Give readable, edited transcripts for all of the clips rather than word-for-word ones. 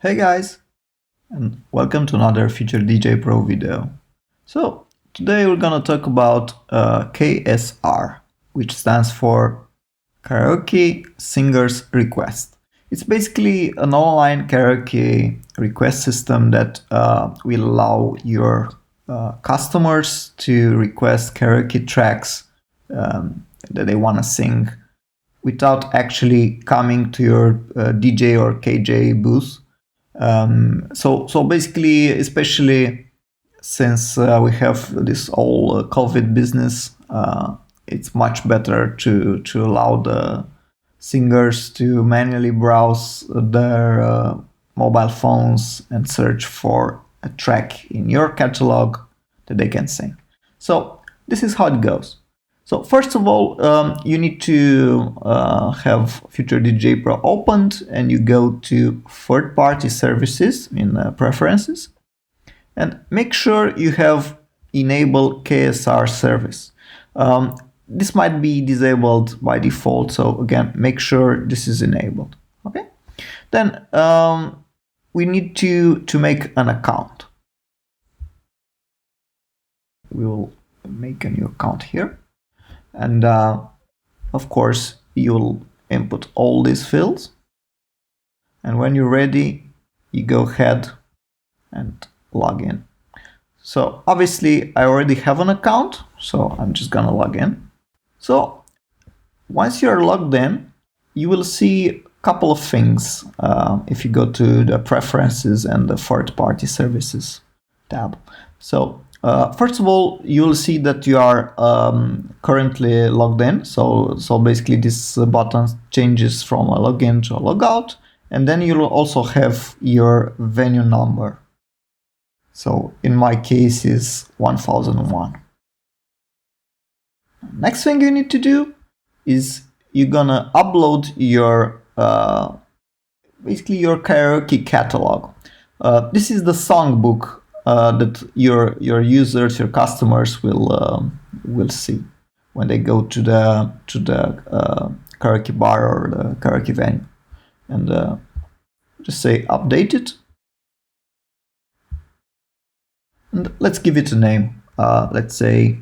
Hey guys, and welcome to another Future DJ Pro video. So, today we're gonna talk about KSR, which stands for Karaoke Singers Request. It's basically an online karaoke request system that will allow your customers to request karaoke tracks that they want to sing without actually coming to your DJ or KJ booth. So basically, especially since we have this whole COVID business, it's much better to allow the singers to manually browse their mobile phones and search for a track in your catalog that they can sing. So this is how it goes. So first of all, you need to have Future DJ Pro opened, and you go to third-party services in preferences, and make sure you have enabled KSR service. This might be disabled by default, so again, make sure this is enabled. Okay. Then we need to make an account. We will make a new account here. And of course, you'll input all these fields. And when you're ready, you go ahead and log in. So obviously, I already have an account, so I'm just gonna log in. So once you're logged in, you will see a couple of things if you go to the preferences and the third-party services tab. So first of all, you'll see that you are currently logged in. So basically this button changes from a login to a logout. And then you'll also have your venue number. So in my case is 1001. Next thing you need to do is you're gonna upload your basically your karaoke catalog. This is the songbook that your users, your customers will see when they go to the karaoke bar or the karaoke venue, and just say update it, and let's give it a name. Let's say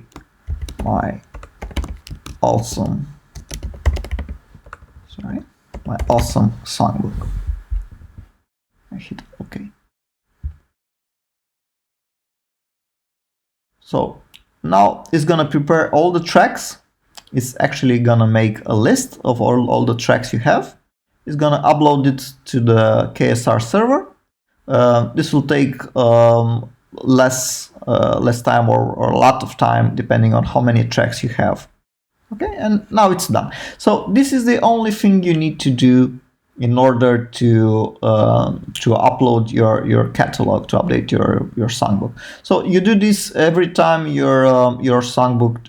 my awesome songbook. I hit OK. So now it's gonna prepare all the tracks. It's actually gonna make a list of all the tracks you have. It's gonna upload it to the KSR server. This will take less time or a lot of time depending on how many tracks you have. Okay, and now it's done. So this is the only thing you need to do in order to upload your catalog, to update your songbook. So you do this every time your songbook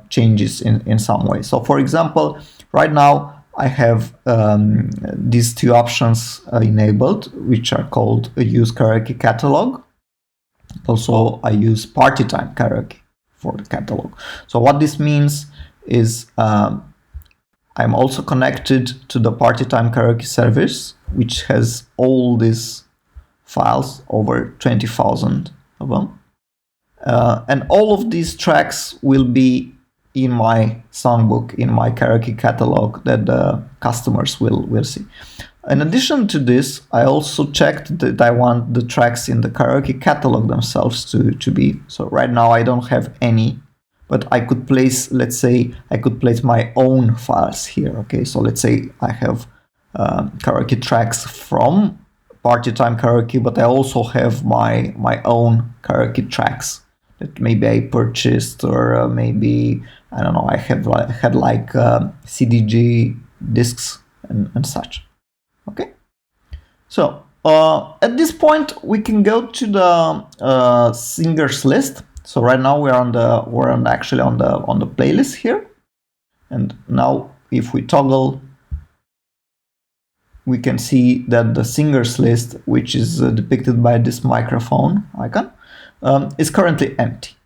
changes in some way. So for example, right now I have these two options enabled, which are called Use Karaoke Catalog. Also, I use Party Time Karaoke for the catalog. So what this means is I'm also connected to the Party Time Karaoke service, which has all these files, over 20,000 of them. And all of these tracks will be in my songbook, in my karaoke catalog that the customers will see. In addition to this, I also checked that I want the tracks in the karaoke catalog themselves to be. So right now I don't have any, but I could place, let's say, I could place my own files here. Okay, so let's say I have karaoke tracks from Party Time Karaoke, but I also have my own karaoke tracks that maybe I purchased, or maybe, I don't know, I had like CDG discs and such. Okay, so at this point we can go to the singers list. So right now we're actually on the playlist here, and now if we toggle, we can see that the singers list, which is depicted by this microphone icon, is currently empty.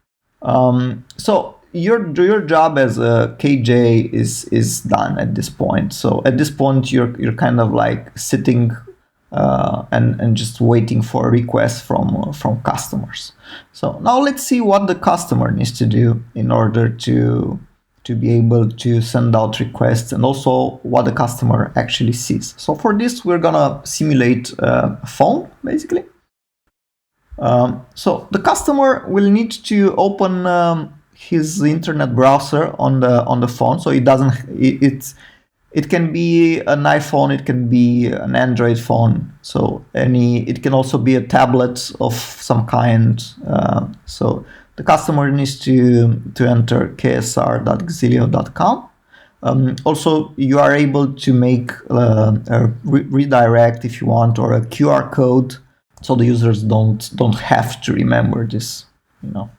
So your job as a KJ is done at this point. So at this point you're kind of like sitting and just waiting for requests from customers. So now let's see what the customer needs to do in order to be able to send out requests, and also what the customer actually sees. So for this, we're gonna simulate a phone, basically. So the customer will need to open his internet browser on the phone. So it can be an iPhone, it can be an Android phone. So it can also be a tablet of some kind. So the customer needs to enter ksr.xilio.com. Also, you are able to make a redirect if you want, or a QR code, so the users don't have to remember this, you know.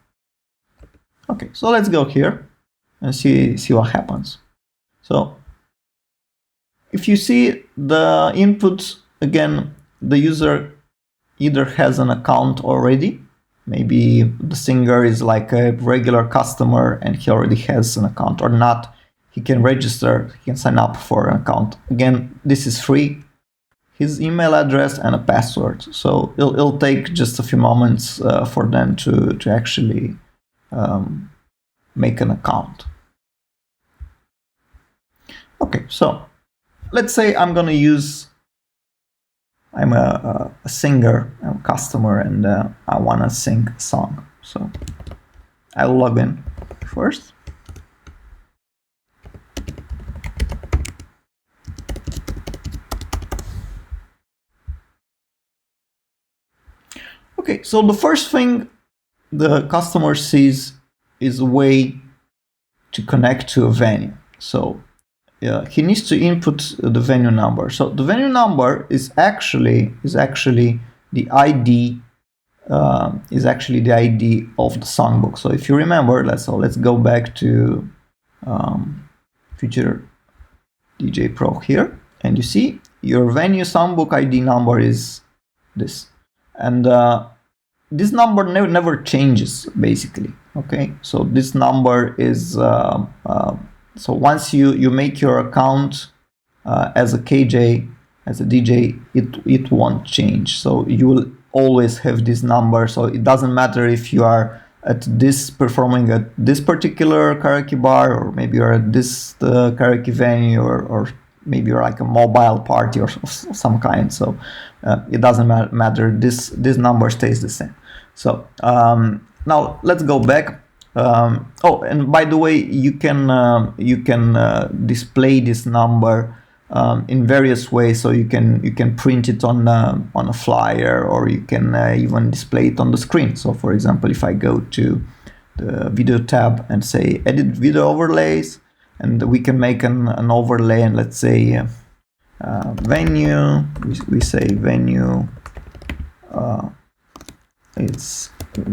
Okay, so let's go here and see what happens. So if you see the input, again, the user either has an account already, maybe the singer is like a regular customer and he already has an account, or not. He can register, he can sign up for an account. Again, this is free. His email address and a password. So it'll take just a few moments for them to actually make an account. Okay, so let's say I'm a singer, I'm a customer, and I want to sing a song. So I'll log in first. Okay, so the first thing the customer sees is a way to connect to a venue. So he needs to input the venue number. So the venue number is actually the ID of the songbook. So if you remember, let's go back to future.dj Pro here, and you see your venue songbook ID number is this, and this number never changes, basically. Okay, so this number is so once you make your account as a KJ, as a DJ, it won't change. So you will always have this number. So it doesn't matter if you are performing at this particular karaoke bar, or maybe you're at this karaoke venue, or maybe you're like a mobile party or some kind. So it doesn't matter. This number stays the same. So now let's go back. Oh, and by the way, you can display this number in various ways. So you can print it on a flyer, or you can even display it on the screen. So for example, if I go to the video tab and say edit video overlays, and we can make an overlay, and let's say venue, we say venue, it's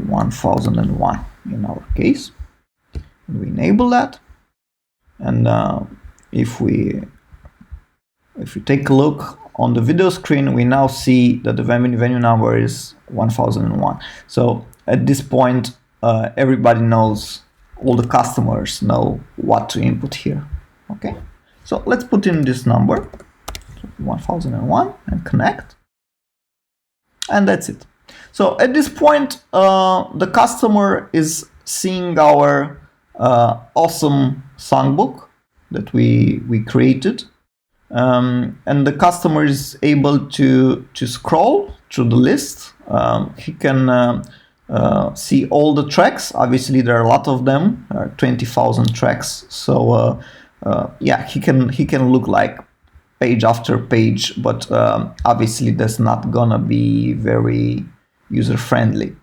1001 in our case. We enable that, and if we take a look on the video screen, we now see that the venue number is 1001. So at this point, everybody knows, all the customers know what to input here. Okay, so let's put in this number, 1001, and connect, and that's it. So at this point, the customer is seeing our awesome songbook that we created, and the customer is able to scroll through the list. He can see all the tracks. Obviously, there are a lot of them, 20,000 tracks. So yeah, he can look like page after page, but obviously that's not gonna be very user-friendly.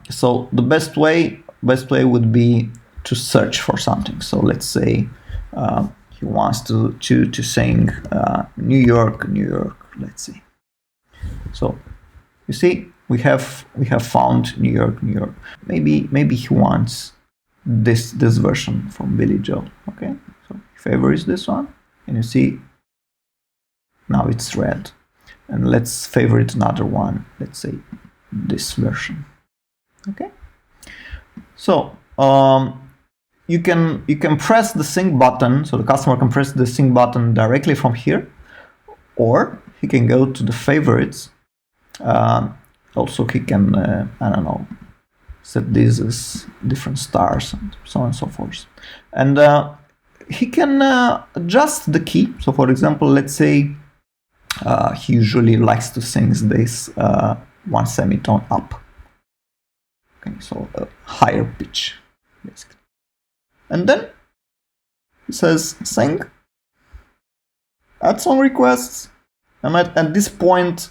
So the best way would be to search for something. So let's say he wants to sing New York, let's see. So you see, we have found New York. Maybe he wants this version from Billy Joel. Okay, so he favors this one, and you see now it's red. And let's favorite another one. Let's say this version. Okay. So you can press the sync button. So the customer can press the sync button directly from here, or he can go to the favorites. Also, he can, I don't know, set these as different stars and so on and so forth. And he can adjust the key. So, for example, let's say he usually likes to sing this one semitone up. Okay, so a higher pitch, basically. And then it says sing, add song requests, and at this point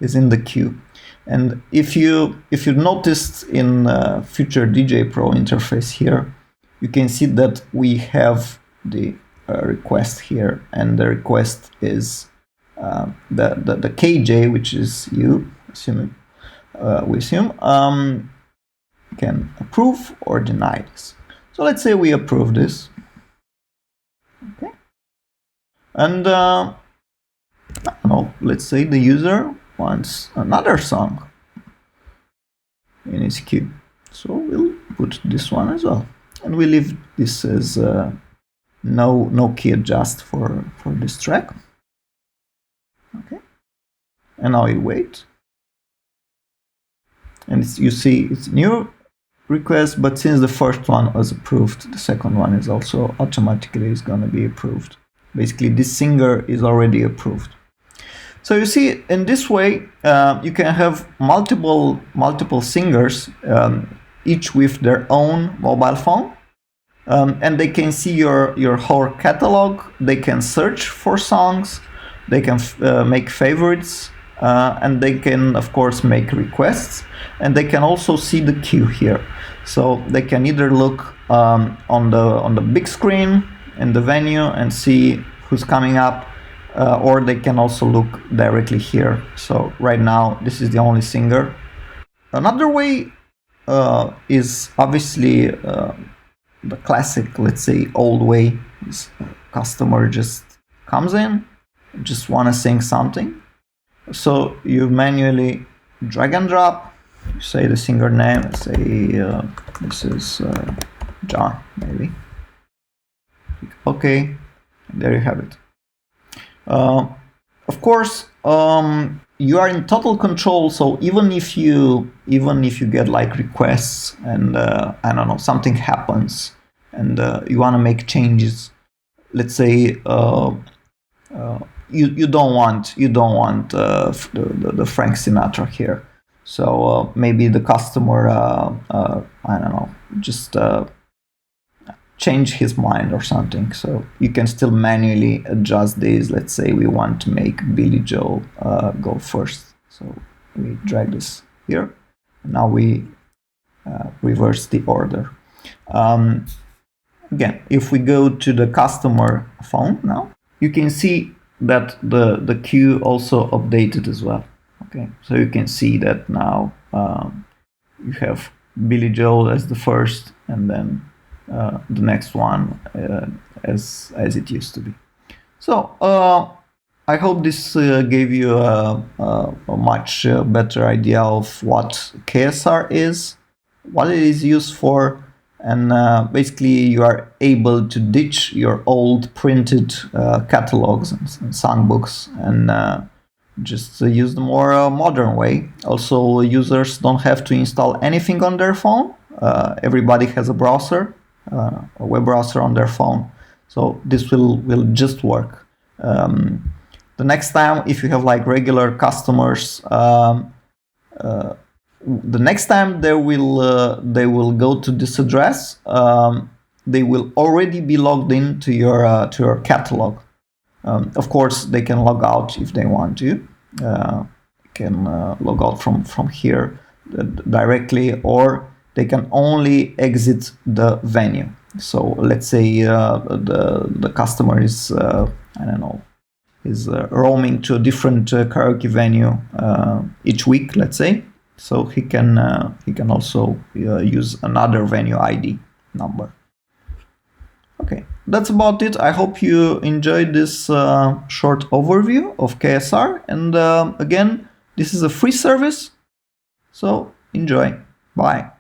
is in the queue. And if you noticed in future.dj Pro interface here, you can see that we have the request here, and the request is the KJ, which is you, we assume, can approve or deny this. So let's say we approve this. Okay. And I don't know, let's say the user wants another song in his queue. So we'll put this one as well. And we leave this as no key adjust for this track. Okay. And now we wait. And you see it's new request, but since the first one was approved, the second one is also automatically is going to be approved. Basically, this singer is already approved. So you see, in this way, you can have multiple singers, each with their own mobile phone, and they can see your whole catalog. They can search for songs, they can make favorites, and they can, of course, make requests, and they can also see the queue here. So they can either look on the big screen in the venue and see who's coming up, or they can also look directly here. So right now, this is the only singer. Another way is obviously the classic, let's say, old way. Is customer just comes in, just want to sing something. So you manually drag and drop, you say the singer name, let's say this is John, maybe. Okay, there you have it. Of course, you are in total control. So even if you get like requests and I don't know, something happens and you want to make changes, let's say you don't want the Frank Sinatra here. So maybe the customer I don't know, just change his mind or something. So you can still manually adjust these. Let's say we want to make Billy Joel go first. So we drag this here. Now we reverse the order. Again, if we go to the customer phone now, you can see that the queue also updated as well. Okay, so you can see that now you have Billy Joel as the first, and then the next one as it used to be. So I hope this gave you a much better idea of what KSR is, what it is used for, and basically you are able to ditch your old printed catalogs and songbooks and just use the more modern way. Also, users don't have to install anything on their phone. Everybody has a browser, a web browser on their phone. So this will just work. The next time, if you have like regular customers, the next time they will go to this address, they will already be logged into your catalog. Of course, they can log out if they want to. Can log out from here directly, or they can only exit the venue. So let's say the customer is I don't know, is roaming to a different karaoke venue each week, let's say. So he can also use another venue ID number. Okay, that's about it. I hope you enjoyed this short overview of KSR. And again, this is a free service, so enjoy. Bye.